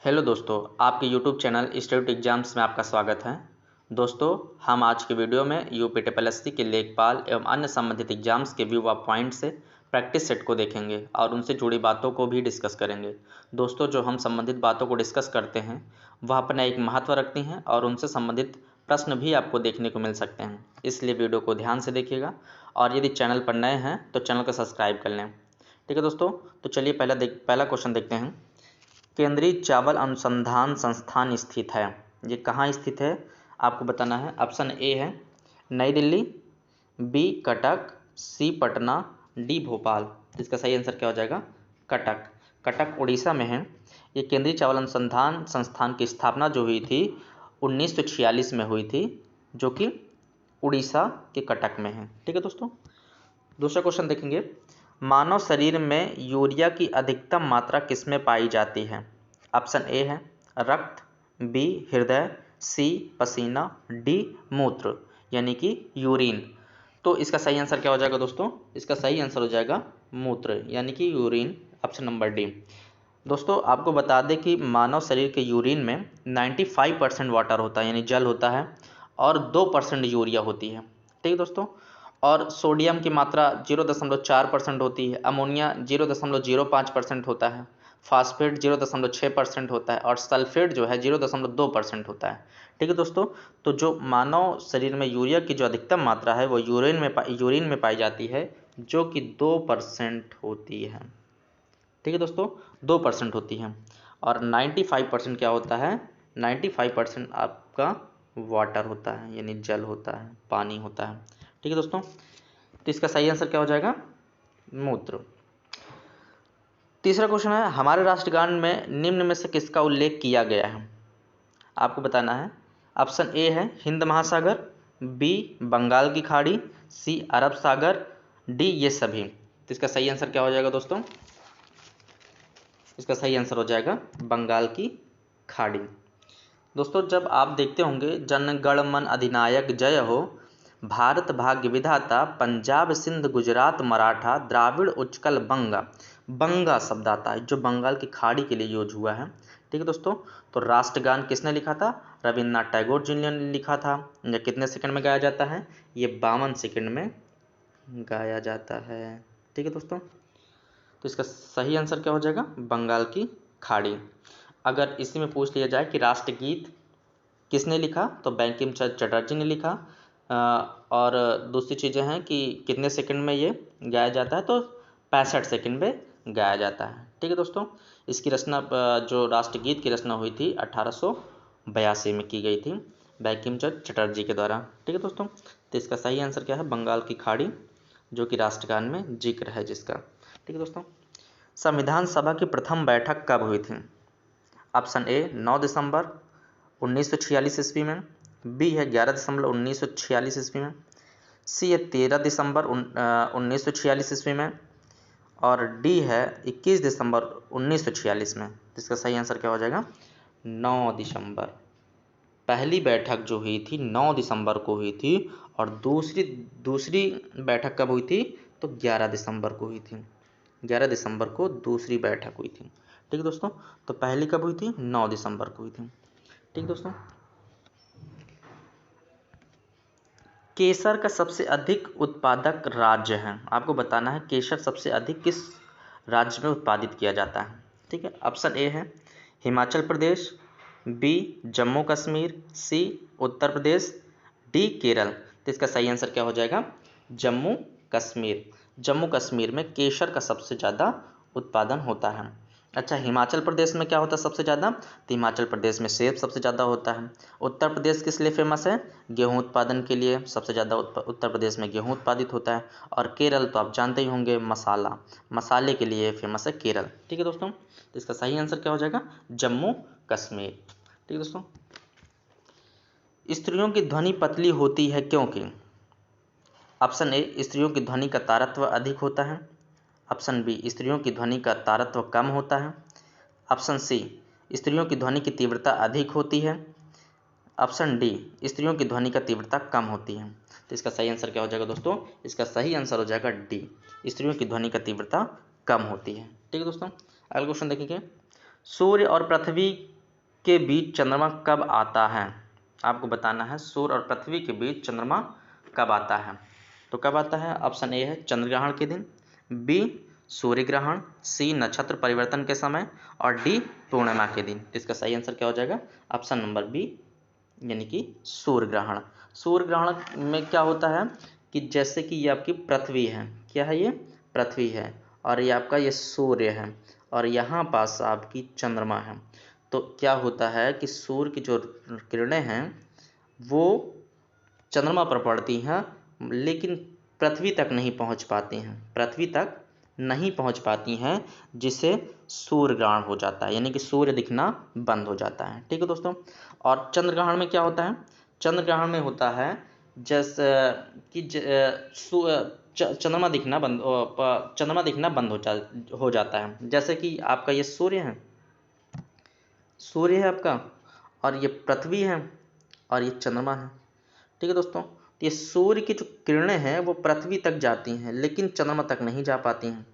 Hello दोस्तों, आपके YouTube channel institute exams में आपका स्वागत है। दोस्तों, हम आज के वीडियो में यूपी ट्रिपल के लेखपाल एवं अन्य संबंधित एग्जाम्स के व्यू ऑफ पॉइंट से प्रैक्टिस सेट को देखेंगे और उनसे जुड़ी बातों को भी डिस्कस करेंगे। दोस्तों, जो हम संबंधित बातों को डिस्कस करते हैं वह अपना एक महत्व रखती हैं और उनसे संबंधित प्रश्न भी आपको देखने को मिल सकते हैं, इसलिए वीडियो को ध्यान से देखिएगा और यदि चैनल पर नए हैं तो चैनल को सब्सक्राइब कर लें। ठीक है दोस्तों, तो चलिए पहला क्वेश्चन देखते हैं। केंद्रीय चावल अनुसंधान संस्थान स्थित है, ये कहाँ स्थित है आपको बताना है। ऑप्शन ए है नई दिल्ली, बी कटक, सी पटना, डी भोपाल। इसका सही आंसर क्या हो जाएगा? कटक। कटक उड़ीसा में है। ये केंद्रीय चावल अनुसंधान संस्थान की स्थापना जो हुई थी 1946 में हुई थी, जो कि उड़ीसा के कटक में है। ठीक है दोस्तों, दूसरा क्वेश्चन देखेंगे। मानव शरीर में यूरिया की अधिकतम मात्रा किसमें पाई जाती है? ऑप्शन ए है रक्त, बी हृदय, सी पसीना, डी मूत्र यानी कि यूरिन। तो इसका सही आंसर क्या हो जाएगा दोस्तों? इसका सही आंसर हो जाएगा मूत्र यानी कि यूरिन, ऑप्शन नंबर डी। दोस्तों, आपको बता दें कि मानव शरीर के यूरिन में 95% वाटर होता है यानी जल होता है और 2% यूरिया होती है। ठीक है दोस्तों, और सोडियम की मात्रा 0.4% होती है, अमोनिया 0.05% होता है, फास्फेट 0.6% होता है और सल्फेट जो है 0.2% होता है। ठीक है दोस्तों, तो जो मानव शरीर में यूरिया की जो अधिकतम मात्रा है वो यूरिन में पाई जाती है, जो कि 2% होती है। ठीक है दोस्तों, 2% होती है और 95% क्या होता है? 95% आपका वाटर होता है यानी जल होता है, पानी होता है। ठीक है दोस्तों, तो इसका सही आंसर क्या हो जाएगा? मूत्र। तीसरा क्वेश्चन है, हमारे राष्ट्रगान में निम्न में से किसका उल्लेख किया गया है? आपको बताना है। ऑप्शन ए है हिंद महासागर, बी बंगाल की खाड़ी, सी अरब सागर, डी ये सभी। तो इसका सही आंसर क्या हो जाएगा दोस्तों? इसका सही आंसर हो जाएगा बंगाल की खाड़ी। दोस्तों, जब आप देखते होंगे जन गण मन अधिनायक जय हो, भारत भाग्य विधाता, पंजाब सिंध गुजरात मराठा द्राविड़ उत्कल बंगा, बंगा शब्द आता है जो बंगाल की खाड़ी के लिए यूज हुआ है। ठीक है दोस्तों, तो राष्ट्रगान किसने लिखा था? रविन्द्रनाथ टैगोर जी ने लिखा था। यह कितने सेकंड में गाया जाता है? ये 52 सेकंड में गाया जाता है। ठीक है दोस्तों, तो इसका सही आंसर क्या हो जाएगा? बंगाल की खाड़ी। अगर इसी में पूछ लिया जाए कि राष्ट्रगीत किसने लिखा, तो बंकिम चंद्र चटर्जी ने लिखा। और दूसरी चीज़ें हैं कि कितने सेकंड में ये गाया जाता है, तो 65 सेकंड में गाया जाता है। ठीक है दोस्तों, इसकी रचना जो राष्ट्रगीत की रचना हुई थी 1882 में की गई थी बंकिम चंद्र चटर्जी के द्वारा। ठीक है दोस्तों, तो इसका सही आंसर क्या है? बंगाल की खाड़ी, जो कि राष्ट्रगान में जिक्र है जिसका। ठीक है दोस्तों, संविधान सभा की प्रथम बैठक कब हुई थी? ऑप्शन ए 9 दिसंबर 1946 ईस्वी में, बी है 11 दिसंबर 1946 ईस्वी में, सी है 13 दिसंबर 1946 ईस्वी में और डी है 21 दिसंबर 1946 में। इसका सही आंसर क्या हो जाएगा? 9 दिसंबर। पहली बैठक जो हुई थी 9 दिसंबर को हुई थी और दूसरी बैठक कब हुई थी? तो 11 दिसंबर को हुई थी। 11 दिसंबर को दूसरी बैठक हुई थी। ठीक है दोस्तों, तो पहली कब हुई थी? 9 दिसंबर को हुई थी। ठीक दोस्तों, केसर का सबसे अधिक उत्पादक राज्य है, आपको बताना है केसर सबसे अधिक किस राज्य में उत्पादित किया जाता है। ठीक है, ऑप्शन ए है हिमाचल प्रदेश, बी जम्मू कश्मीर, सी उत्तर प्रदेश, डी केरल। तो इसका सही आंसर क्या हो जाएगा? जम्मू कश्मीर। जम्मू कश्मीर में केसर का सबसे ज़्यादा उत्पादन होता है। अच्छा, हिमाचल प्रदेश में क्या होता है सबसे ज़्यादा? तो हिमाचल प्रदेश में सेब सबसे ज़्यादा होता है। उत्तर प्रदेश किस लिए फेमस है? गेहूं उत्पादन के लिए सबसे ज़्यादा उत्तर प्रदेश में गेहूं उत्पादित होता है। और केरल तो आप जानते ही होंगे, मसाले के लिए फेमस है केरल। ठीक है दोस्तों, तो इसका सही आंसर क्या हो जाएगा? जम्मू कश्मीर। ठीक है दोस्तों, स्त्रियों की ध्वनि पतली होती है क्योंकि? ऑप्शन ए स्त्रियों की ध्वनि का तारत्व अधिक होता है, ऑप्शन बी स्त्रियों की ध्वनि का तारत्व कम होता है, ऑप्शन सी स्त्रियों की ध्वनि की तीव्रता अधिक होती है, ऑप्शन डी स्त्रियों की ध्वनि का तीव्रता कम होती है। तो इसका सही आंसर क्या हो जाएगा दोस्तों? इसका सही आंसर हो जाएगा डी, स्त्रियों की ध्वनि का तीव्रता कम होती है। ठीक है दोस्तों, अगला क्वेश्चन देखेंगे। सूर्य और पृथ्वी के बीच चंद्रमा कब आता है? आपको बताना है सूर्य और पृथ्वी के बीच चंद्रमा कब आता है। तो कब आता है? ऑप्शन ए है चंद्र ग्रहण के दिन, बी सूर्य ग्रहण, सी नक्षत्र परिवर्तन के समय और डी पूर्णिमा के दिन। इसका सही आंसर क्या हो जाएगा? ऑप्शन नंबर बी यानी कि सूर्य ग्रहण। सूर्य ग्रहण में क्या होता है कि जैसे कि ये आपकी पृथ्वी है, क्या है ये? पृथ्वी है, और ये आपका ये सूर्य है, और यहाँ पास आपकी चंद्रमा है। तो क्या होता है कि सूर्य की जो किरणें हैं वो चंद्रमा पर पड़ती हैं, लेकिन पृथ्वी तक नहीं पहुंच पाती हैं, पृथ्वी तक नहीं पहुंच पाती हैं, जिसे सूर्य ग्रहण हो जाता है, यानी कि सूर्य दिखना बंद हो जाता है। ठीक है दोस्तों। और चंद्र ग्रहण में क्या होता है? चंद्र ग्रहण में होता है जैसे कि चंद्रमा दिखना बंद हो जाता है। जैसे कि आपका ये सूर्य है, आपका, और ये पृथ्वी है, और ये चंद्रमा है। ठीक है दोस्तों। तो ये सूर्य की जो किरणें हैं वो पृथ्वी तक जाती हैं, लेकिन चंद्रमा तक नहीं जा पाती हैं।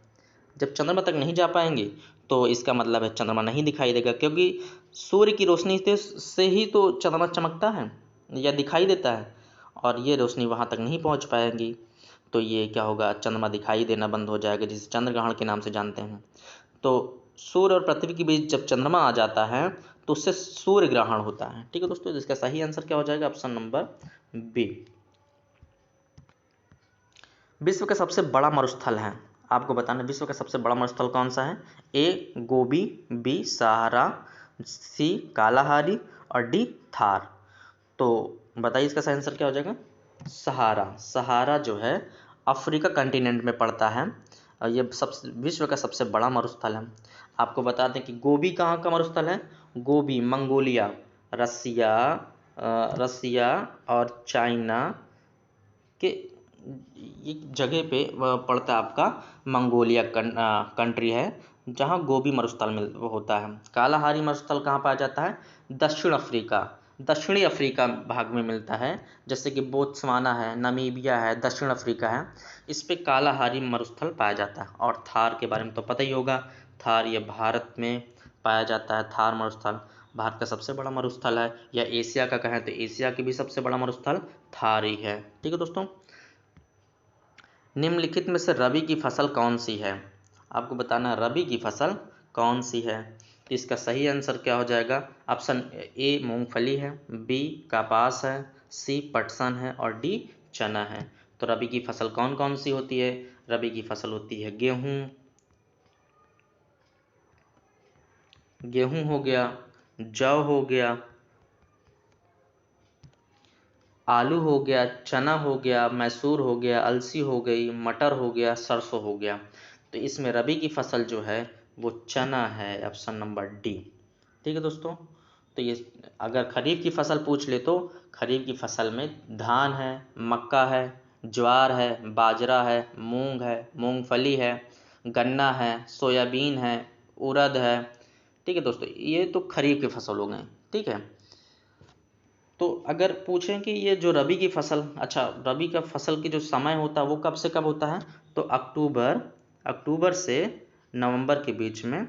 जब चंद्रमा तक नहीं जा पाएंगी तो इसका मतलब है चंद्रमा नहीं दिखाई देगा, क्योंकि सूर्य की रोशनी से ही तो चंद्रमा चमकता है या दिखाई देता है, और ये रोशनी वहाँ तक नहीं पहुँच पाएंगी, तो ये क्या होगा? चंद्रमा दिखाई देना बंद हो जाएगा, जिसे चंद्र ग्रहण के नाम से जानते हैं। तो सूर्य और पृथ्वी के बीच जब चंद्रमा आ जाता है तो उससे सूर्य ग्रहण होता है। ठीक है दोस्तों। जिसका सही आंसर क्या हो जाएगा? Option number B. विश्व का सबसे बड़ा मरुस्थल है, आपको बताना विश्व का सबसे बड़ा मरुस्थल कौन सा है? ए गोबी, बी सहारा, सी कालाहारी और डी थार। तो बताइए इसका सही आंसर क्या हो जाएगा? सहारा। सहारा जो है अफ्रीका कंटिनेंट में पड़ता है, और ये विश्व का सबसे बड़ा मरुस्थल है। आपको बता दें कि गोबी कहाँ का मरुस्थल है? गोबी मंगोलिया, रसिया और चाइना के एक जगह पे पड़ता है, आपका मंगोलिया कंट्री है, जहाँ गोबी मरुस्थल में होता है। कालाहारी मरुस्थल कहाँ पाया जाता है? दक्षिणी अफ्रीका भाग में मिलता है, जैसे कि बोत्सवाना है, नामीबिया है, दक्षिण अफ्रीका है, इस पे कालाहारी मरुस्थल पाया जाता है। और थार के बारे में तो पता ही होगा, थार ये भारत में पाया जाता है। थार मरुस्थल भारत का सबसे बड़ा मरुस्थल है, या एशिया का कहें तो एशिया की भी सबसे बड़ा मरुस्थल थार ही है। ठीक है दोस्तों। निम्नलिखित में से रबी की फसल कौन सी है? आपको बताना है रबी की फसल कौन सी है। तो इसका सही आंसर क्या हो जाएगा? ऑप्शन ए मूंगफली है, बी कपास है, सी पटसन है और डी चना है। तो रबी की फसल कौन कौन सी होती है? रबी की फसल होती है गेहूं हो गया, जौ हो गया, आलू हो गया, चना हो गया, मैसूर हो गया, अलसी हो गई, मटर हो गया, सरसों हो गया। तो इसमें रबी की फसल जो है वो चना है, ऑप्शन नंबर डी। ठीक है दोस्तों। तो ये अगर खरीफ की फसल पूछ ले तो खरीफ की फसल में धान है, मक्का है, ज्वार है, बाजरा है, मूंग है, मूंगफली है, गन्ना है, सोयाबीन है, उड़द है। ठीक है दोस्तों, ये तो खरीफ की फसल हो गई। ठीक है। तो अगर पूछें कि ये जो रबी की फसल, अच्छा रबी का फसल की जो समय होता है वो कब से कब होता है? तो अक्टूबर से नवंबर के बीच में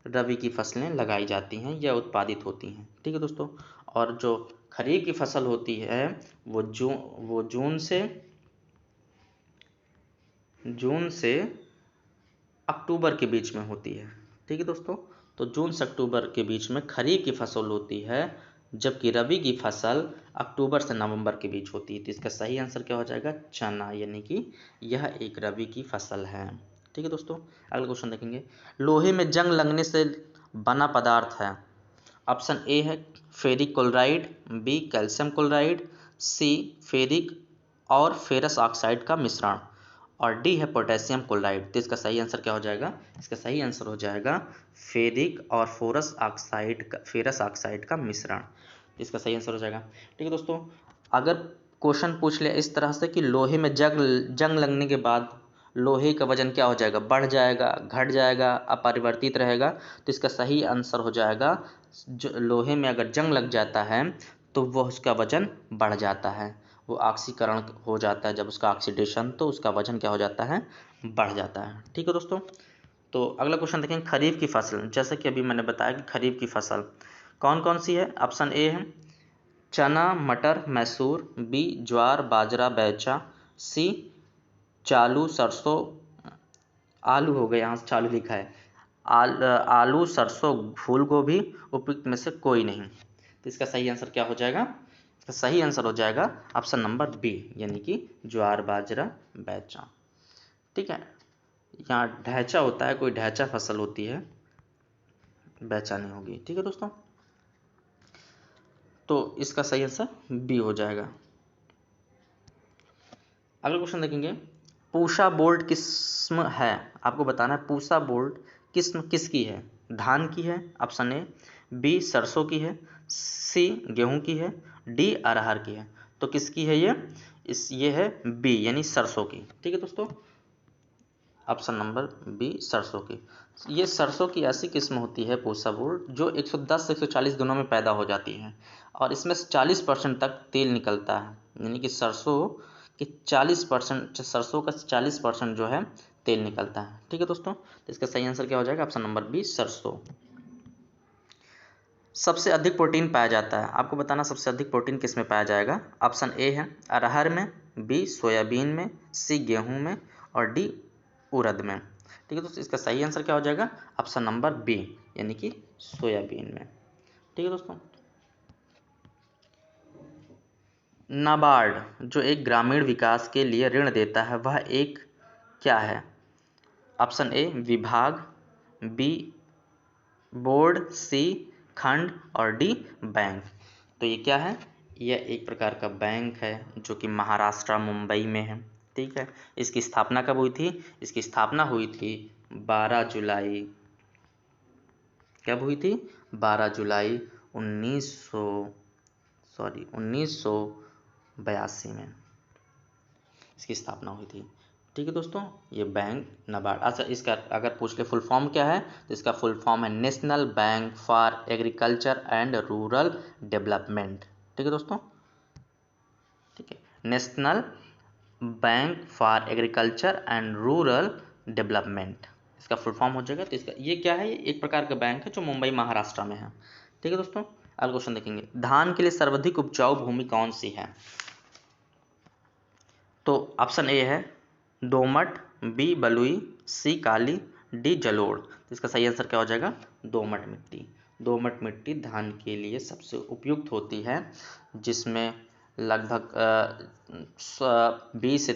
रबी की फसलें लगाई जाती हैं या उत्पादित होती हैं। ठीक है दोस्तों। और जो खरीफ की फसल होती है वो जून से अक्टूबर के बीच में होती है। ठीक है दोस्तों। तो जून से अक्टूबर के बीच में खरीफ की फसल होती है, जबकि रबी की फसल अक्टूबर से नवंबर के बीच होती है। तो इसका सही आंसर क्या हो जाएगा? चना, यानी कि यह एक रबी की फसल है। ठीक है दोस्तों। अगला क्वेश्चन देखेंगे। लोहे में जंग लगने से बना पदार्थ है। ऑप्शन ए है ferric chloride, B calcium chloride, C ferric और फेरस ऑक्साइड का मिश्रण, और डी है पोटेशियम क्लोराइड। तो इसका सही आंसर क्या हो जाएगा? इसका सही आंसर हो जाएगा फेरिक और फेरस ऑक्साइड का मिश्रण। इसका सही आंसर हो जाएगा। ठीक है दोस्तों। अगर क्वेश्चन पूछ ले इस तरह से कि लोहे में जंग लगने के बाद लोहे का वजन क्या हो जाएगा? बढ़ जाएगा, घट जाएगा, अपरिवर्तित रहेगा? तो इसका सही आंसर हो जाएगा जो लोहे में अगर जंग लग जाता है तो वह उसका वजन बढ़ जाता है, वो ऑक्सीकरण हो जाता है, जब उसका ऑक्सीडेशन, तो उसका वजन क्या हो जाता है? बढ़ जाता है। ठीक है दोस्तों। तो अगला क्वेश्चन देखें। खरीफ की फसल, जैसे कि अभी मैंने बताया कि खरीफ की फसल कौन कौन सी है? ऑप्शन ए है चना मटर मैसूर, बी ज्वार बाजरा बैचा, सी चालू सरसों आलू हो गया, यहाँ से चालू लिखा है, आलू सरसों फूल गोभी, उपयुक्त में से कोई नहीं। तो इसका सही आंसर क्या हो जाएगा? इसका सही आंसर हो जाएगा ऑप्शन नंबर बी, यानी कि ज्वार बाजरा बैचा। ठीक है, यहाँ ढैचा होता है, कोई ढैचा फसल होती है, बैचा नहीं होगी। ठीक है दोस्तों, तो इसका सही आंसर बी हो जाएगा। अगला क्वेश्चन देखेंगे, पूसा बोल्ट किस्म है, आपको बताना है पूसा बोल्ट किस्म किसकी है? धान की है ऑप्शन ए, बी सरसों की है, सी गेहूं की है, डी अरहर की है। तो किसकी है ये है बी, यानी सरसों की। ठीक है दोस्तों, ऑप्शन नंबर बी सरसों की। ये सरसों की ऐसी किस्म होती है पूसा बोल्ट जो 110 से 140 दिनों में पैदा हो जाती है और इसमें 40% तक तेल निकलता है, यानी कि सरसों का 40% जो है तेल निकलता है। ठीक है दोस्तों, तो इसका सही आंसर क्या हो जाएगा? ऑप्शन नंबर बी सरसों। सबसे अधिक प्रोटीन पाया जाता है, आपको बताना सबसे अधिक प्रोटीन किस में पाया जाएगा? ऑप्शन ए है अरहर में, बी सोयाबीन में, सी गेहूं में और डी उड़द में। ठीक है दोस्तों, इसका सही आंसर क्या हो जाएगा? ऑप्शन नंबर बी, यानी कि सोयाबीन में। ठीक है दोस्तों, नाबार्ड जो एक ग्रामीण विकास के लिए ऋण देता है वह एक क्या है? ऑप्शन ए विभाग, बी बोर्ड, सी खंड और डी बैंक। तो ये क्या है? यह एक प्रकार का बैंक है जो कि महाराष्ट्र मुंबई में है। ठीक है, इसकी स्थापना कब हुई थी? इसकी स्थापना हुई थी 12 जुलाई, कब हुई थी? 12 जुलाई 1982 में इसकी स्थापना हुई थी। ठीक है दोस्तों, ये बैंक नाबार्ड। अच्छा, इसका अगर पूछ ले फुल फॉर्म क्या है, तो इसका फुल फॉर्म है national bank for agriculture and rural development. ठीक है दोस्तों, ठीक है, national bank for agriculture and rural development इसका फुल फॉर्म हो जाएगा। तो इसका ये क्या है? ये एक प्रकार का बैंक है जो मुंबई महाराष्ट्र में है। ठीक है दोस्तों, अगला क्वेश्चन देखेंगे, धान के लिए सर्वाधिक उपजाऊ भूमि कौन सी है? तो ऑप्शन ए है दोमट, बी बलुई, सी काली, डी जलोढ़। तो इसका सही आंसर क्या हो जाएगा? दोमट मिट्टी। दोमट मिट्टी धान के लिए सबसे उपयुक्त होती है, जिसमें लगभग 20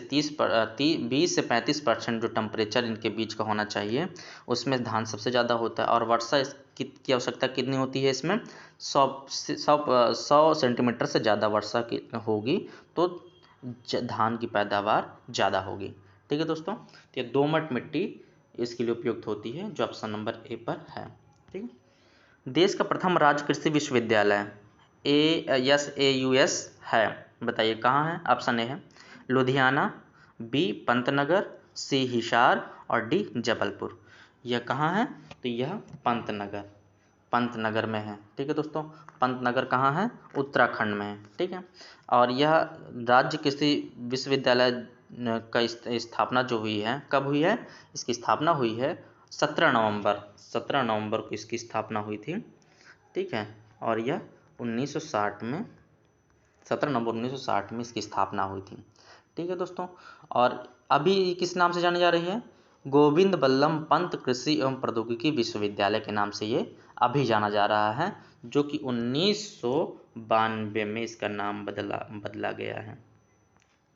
से 35% जो टेम्परेचर इनके बीच का होना चाहिए उसमें धान सबसे ज़्यादा होता है। और वर्षा की आवश्यकता कितनी होती है इसमें? 100 सेंटीमीटर से ज़्यादा वर्षा की होगी तो धान की पैदावार ज़्यादा होगी। ठीक है दोस्तों, तो ये दोमट मिट्टी इसके लिए उपयुक्त होती है, जो ऑप्शन नंबर ए पर है। ठीक है, देश का प्रथम राज्य कृषि विश्वविद्यालय ASAUS है, बताइए कहाँ है? ऑप्शन ए है लुधियाना, बी पंतनगर, सी हिसार और डी जबलपुर। यह कहाँ है? तो यह पंतनगर में है। ठीक है दोस्तों, पंतनगर कहाँ है? उत्तराखंड में है। ठीक है, और यह राज्य कृषि विश्वविद्यालय का स्थापना जो हुई है, कब हुई है? इसकी स्थापना हुई है 17 नवंबर को इसकी स्थापना हुई थी। ठीक है, और यह 1960 में 17 नवंबर 1960 में इसकी स्थापना हुई थी। ठीक है दोस्तों, और अभी किस नाम से जानी जा रही है? गोविंद बल्लभ पंत कृषि एवं प्रौद्योगिकी विश्वविद्यालय के नाम से ये अभी जाना जा रहा है, जो कि 1992 में इसका नाम बदला गया है।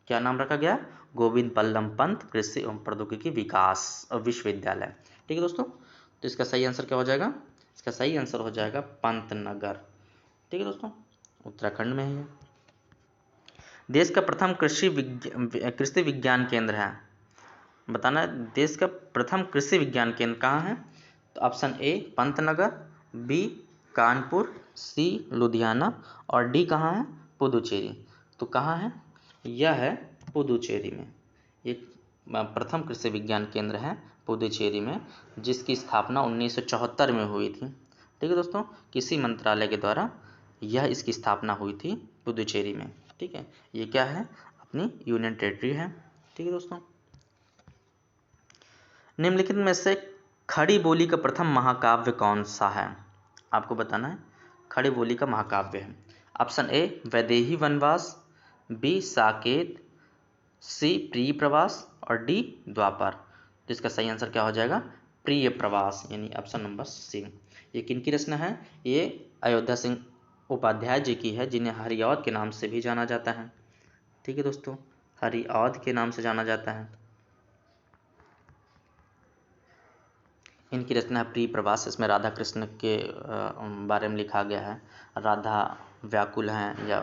क्या नाम रखा गया? गोविंद बल्लभ पंत कृषि एवं प्रौद्योगिकी विकास विश्वविद्यालय। ठीक है दोस्तों, तो इसका सही आंसर क्या हो जाएगा? इसका सही आंसर हो जाएगा पंतनगर। ठीक है दोस्तों, उत्तराखंड में है। देश का प्रथम कृषि विज्ञान केंद्र है, बताना देश का प्रथम कृषि विज्ञान केंद्र कहाँ है? तो option A Pantnagar, B Kanpur, C Ludhiana और डी कहाँ है? पुदुचेरी। तो कहाँ है? यह है पुदुचेरी में। एक प्रथम कृषि विज्ञान केंद्र है पुदुचेरी में, जिसकी स्थापना 1974 में हुई थी। ठीक है दोस्तों, किसी मंत्रालय के द्वारा यह इसकी स्थापना हुई थी पुदुचेरी में। ठीक है, ये क्या है? अपनी यूनियन टेरिटरी है। ठीक है दोस्तों, निम्नलिखित में से खड़ी बोली का प्रथम महाकाव्य कौन सा है? आपको बताना है खड़ी बोली का महाकाव्य है? ऑप्शन ए वैदेही वनवास, बी साकेत, सी प्रिय प्रवास और डी द्वापर। तो इसका सही आंसर क्या हो जाएगा? प्रिय प्रवास, यानी ऑप्शन नंबर सी। ये किनकी रचना है? ये अयोध्या सिंह उपाध्याय जी की है, जिन्हें हरिऔध के नाम से भी जाना जाता है। ठीक है दोस्तों, हरिऔध के नाम से जाना जाता है। इनकी रचना है प्रिय प्रवास। इसमें राधा कृष्ण के बारे में लिखा गया है। राधा व्याकुल हैं या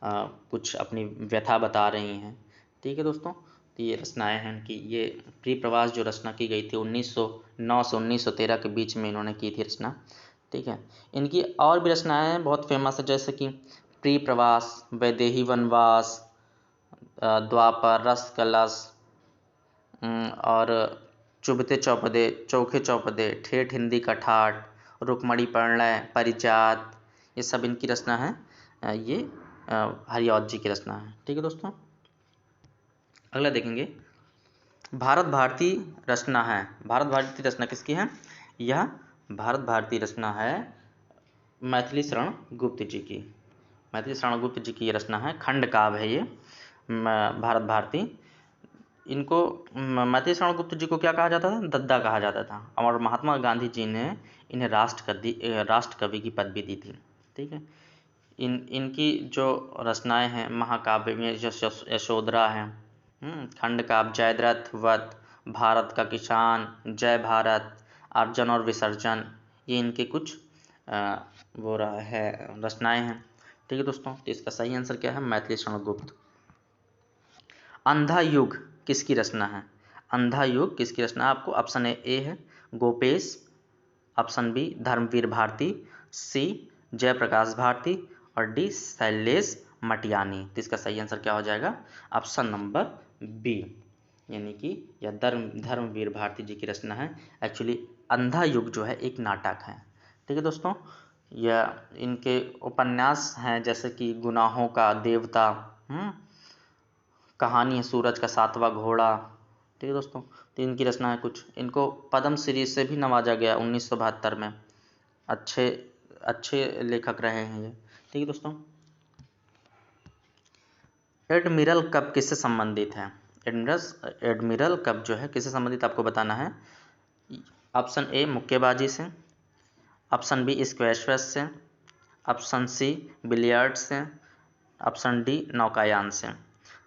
कुछ अपनी व्यथा बता रही हैं। ठीक है दोस्तों, तो ये रचनाएं हैं इनकी। ये प्रिय प्रवास जो रचना की गई थी 1909 से 1913 के बीच में इन्होंने की थी रचना। ठीक है, इनकी और भी रचनाएं बहुत फेमस है, जैसे कि प्रिय प्रवास, वैदेही वनवास, द्वापर, रस कलश, और चुभते चौपदे, चौखे चौपदे, ठेठ हिंदी का ठाठ, रुक्मणी परिणय, परिजात, ये सब इनकी रचना है। ये हरिऔध जी की रचना है। ठीक है दोस्तों, अगला देखेंगे भारत भारती रचना है। भारत भारती रचना किसकी है? यह भारत भारती रचना है मैथिली शरण गुप्त जी की। मैथिली शरण गुप्त जी की ये रचना है, खंड काव्य है ये भारत भारती। इनको मैथिली शरण गुप्त जी को क्या कहा जाता था? दद्दा कहा जाता था। और महात्मा गांधी जी ने इन्हें राष्ट्र कवि की पदवी दी थी। ठीक है, इनकी जो रचनाएं हैं महाकाव्य में यशोधरा है, खंड काव्य, जयद्रथ वध, भारत का किसान, जय भारत, अर्जन और विसर्जन, ये इनके कुछ वो रहा है रचनाएं हैं। ठीक है दोस्तों, तो इसका सही आंसर क्या है? मैथिली शरण गुप्त। अंधा युग किसकी रचना है? अंधा युग किसकी रचना है? आपको ऑप्शन ए है गोपेश, ऑप्शन बी धर्मवीर भारती, सी जयप्रकाश भारती और डी शैलेश मटियानी। तो इसका सही आंसर क्या हो जाएगा? ऑप्शन नंबर बी, यानी कि यह धर्मवीर भारती जी की रचना है। एक्चुअली अंधा युग जो है एक नाटक है। ठीक है दोस्तों, यह इनके उपन्यास हैं, जैसे कि गुनाहों का देवता, कहानी है सूरज का सातवां घोड़ा। ठीक है दोस्तों, तो इनकी रचना है कुछ। इनको पद्म श्री से भी नवाजा गया 1972 में। अच्छे लेखक रहे हैं ये। ठीक है दोस्तों, एडमिरल कप किससे संबंधित है? एडमिरल कप जो है किससे संबंधित आपको बताना है। ऑप्शन ए मुक्केबाजी से, ऑप्शन बी स्क्वैश से, ऑप्शन सी बिलियर्ड्स से, ऑप्शन डी नौकायान से।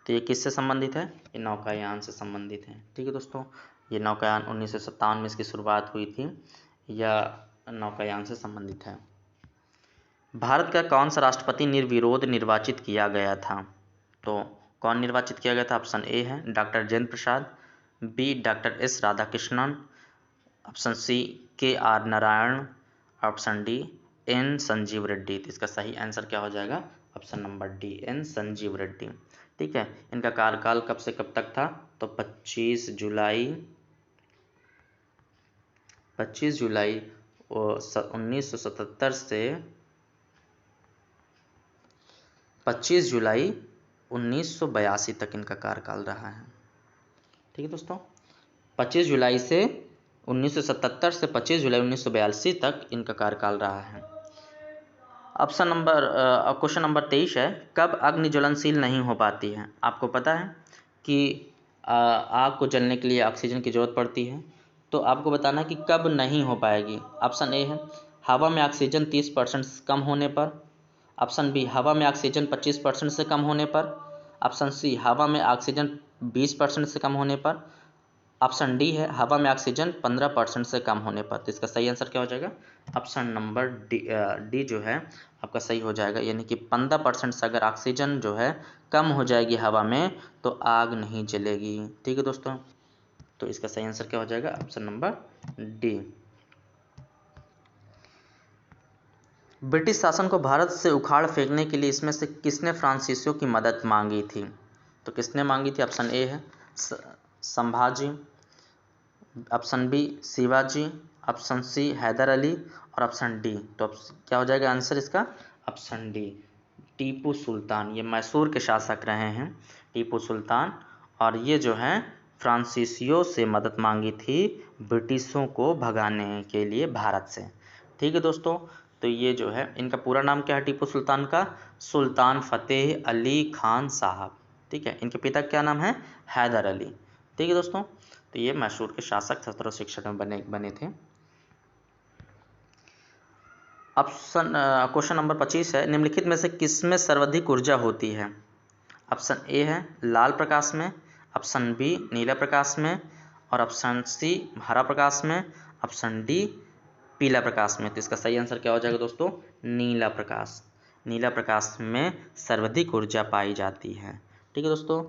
तो ये किससे संबंधित है? ये नौकायान से संबंधित है। ठीक है दोस्तों, ये नौकायान 1957 में इसकी शुरुआत हुई थी। यह नौकायान से संबंधित है। भारत का कौन सा राष्ट्रपति निर्विरोध निर्वाचित किया गया था? तो कौन निर्वाचित किया गया था? ऑप्शन ए है doctor Rajendra Prasad, B doctor S Radhakrishnan, option C K R Narayan, option D N Sanjeev Reddy. तो इसका सही आंसर क्या हो जाएगा? Option number D N Sanjeev Reddy. ठीक है, इनका कार्यकाल कब से कब तक था? तो 25 जुलाई 1977 से 25 जुलाई 1982 तक इनका कार्यकाल रहा है। ठीक है दोस्तों, 25 जुलाई से 1977 से 25 जुलाई 1982 तक इनका कार्यकाल रहा है। क्वेश्चन नंबर 23 है, कब अग्नि ज्वलनशील नहीं हो पाती है? आपको पता है कि आग को जलने के लिए ऑक्सीजन की जरूरत पड़ती है, तो आपको बताना है कि कब नहीं हो पाएगी। ऑप्शन ए है हवा में ऑक्सीजन 30% कम होने पर, ऑप्शन बी हवा में ऑक्सीजन 25% से कम होने पर, ऑप्शन सी हवा में ऑक्सीजन 20% से कम होने पर, ऑप्शन डी है हवा में ऑक्सीजन 15% से कम होने पर। तो इसका सही आंसर क्या हो जाएगा? ऑप्शन नंबर डी जो है आपका सही हो जाएगा, यानी कि 15% से अगर ऑक्सीजन जो है कम हो जाएगी हवा में तो आग नहीं जलेगी। ठीक है दोस्तों, तो इसका सही आंसर क्या हो जाएगा? Option number D. ब्रिटिश शासन को भारत से उखाड़ फेंकने के लिए इसमें से किसने फ्रांसीसियों की मदद मांगी थी? तो किसने मांगी थी? ऑप्शन ए है Sambhaji, option B Shivaji, option C Haider Ali और ऑप्शन डी। तो क्या हो जाएगा आंसर इसका? Option D Tipu Sultan. ये मैसूर के शासक रहे हैं टीपू सुल्तान, और ये जो हैं फ्रांसीसियों से मदद मांगी थी ब्रिटिशों को भगाने के लिए भारत से। ठीक है दोस्तों, तो ये जो है इनका पूरा नाम क्या है टीपू सुल्तान का? सुल्तान फतेह अली खान साहब। ठीक है, इनके पिता क्या नाम है? हैदर अली। ठीक है दोस्तों, तो ये मैसूर के शासक 1761 में बने थे। ऑप्शन क्वेश्चन नंबर 25 है, निम्नलिखित में से किसमें सर्वाधिक ऊर्जा होती है? ऑप्शन ए है लाल प्रकाश में, ऑप्शन बी नीला प्रकाश में, और ऑप्शन सी हरा प्रकाश में, ऑप्शन डी पीला प्रकाश में। तो इसका सही आंसर क्या हो जाएगा दोस्तों? नीला प्रकाश। नीला प्रकाश में सर्वाधिक ऊर्जा पाई जाती है। ठीक है दोस्तों,